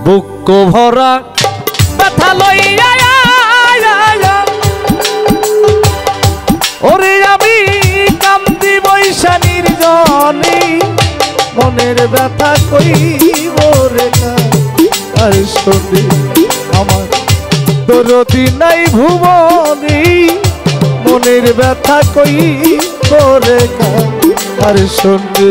বুক ভরা ব্যথা লইয়া ওরে আমি কান্দি বৈশা নির্জনে মনের ব্যথা কইব রে আর শুনি আমার দরদি নাই ভুবনে মনের ব্যথা কইব রে আর শুনি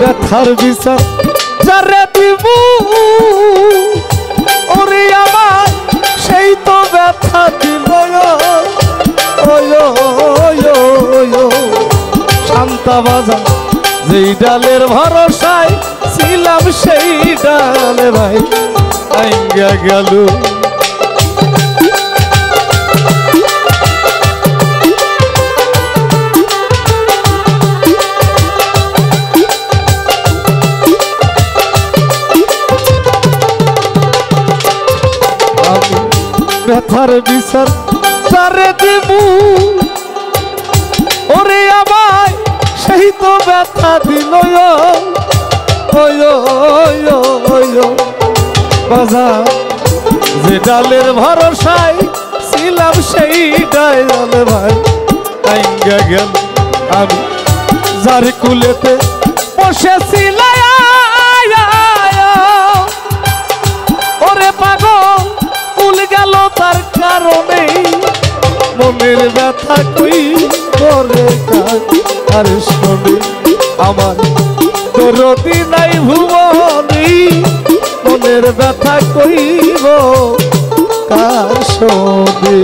ব্যথার বিচার যারে দিব ওরে আমার সেই তো ব্যথা দিল শান্তা বাজা যেই ডালের ভরসায় ছিলাম সেই ডালে ভাই আইঙ্গা গেল ব্যথার বিচার তারে দিব ওরে আমায় সেই তো ব্যথা দিল বাজা যে ডালের ভরসায় ছিলাম সেই ডালে ভাই আইঙ্গা গেল আমি যার কুলেতে বসেছিলাম ওরে পাগল কুল গেল তার কারণে মনের ব্যথা কই করে আর শোনে আমার দরদি নাই ভুবনে মনের ব্যথা কইব কার শোনে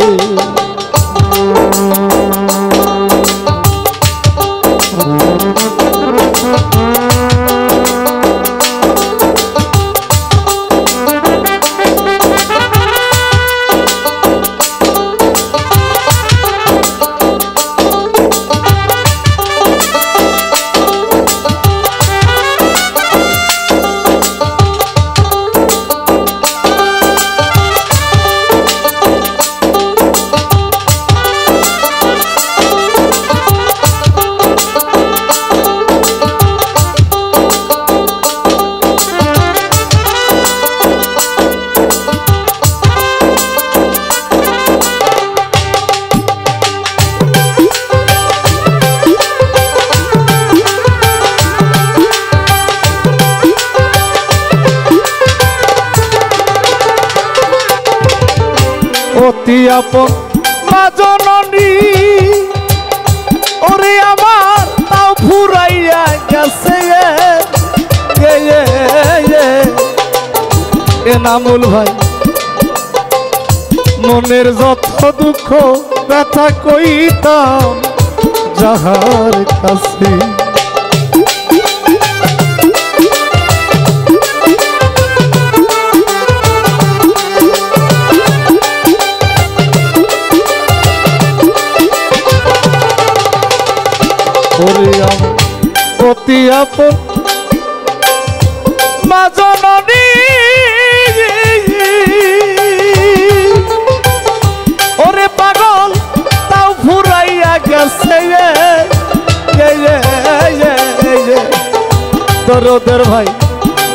অতি আপন মা জননী ওরে আমার তাও ফুরাইয়া গেছে এনামুল ভাই মনের যত দুঃখ ব্যথা কইতাম যাহার কাছে অতি আপন মা জননী ওরে পাগল তাও ফুরাইয়া গেছে দরদের ভাই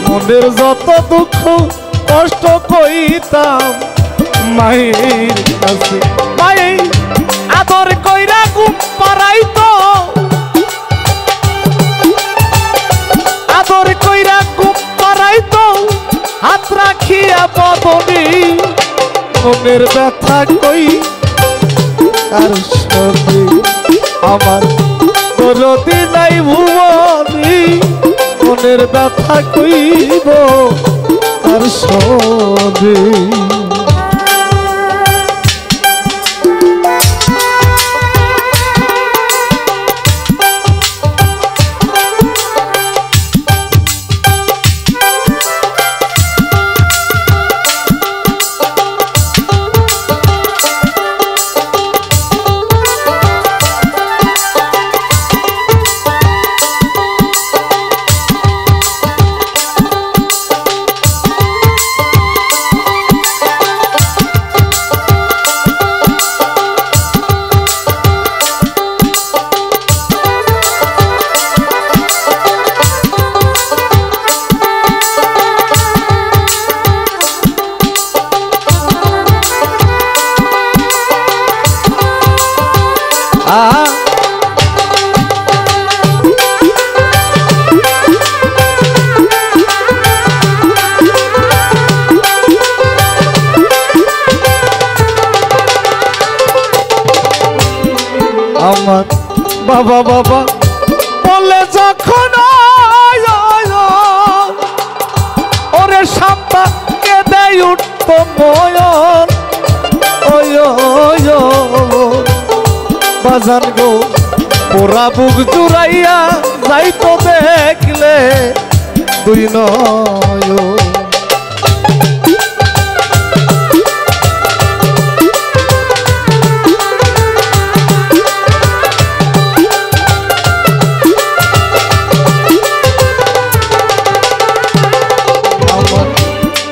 মনের যত দুঃখ কষ্ট কইতাম মায়ের কাছে মাই আদর কইরা ঘুম পাড়াইতো আদর কইরা ঘুম পাড়াইতো হাত রাখিয়া বদনি মনের ব্যথা কই আর সবে আমার দরদি নাই ভুবনী মনের ব্যথা কইব আর সবে আমার বাবা বাবা বলে যখন ওরে সাম্পা কেঁদে উঠত নয়ন বাজান গো পোড়া বুক জুড়াইয়া যাইতো দেখলে দুই নয়ন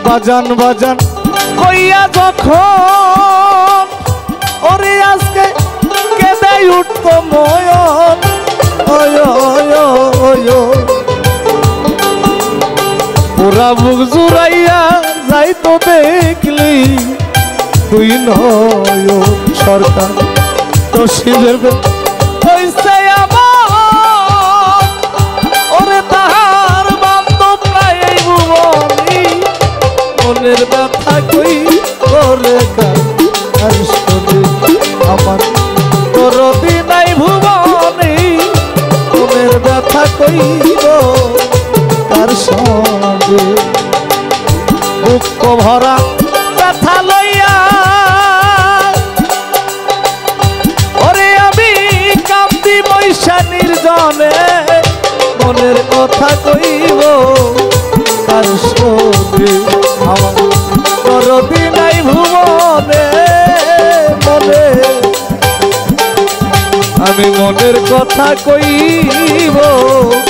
বাজান বাজান কইয়া যখন ওরে আজকে কেঁদে উঠত নয়ন পুরা বুক জুড়াইয়া যাইতো দেখলি তুই নয়ন সরকার তো শিবের হইছে আমার ওরে তাহার বান্ধব নাই এই ভুবনী মনের ব্যথা কই করে আর শোনে আমার দরদি নাই ভুবনী মনের ব্যথা কইব তার সঙ্গে দুঃখ ভরা ব্যথা লইয়া ওরে আমি কান্দি বৈশা নির্জনে মনের কথা কইব তার সঙ্গে আমার দরদি নাই ভুবনে মনে আমি মনের কথা কইব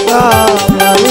কার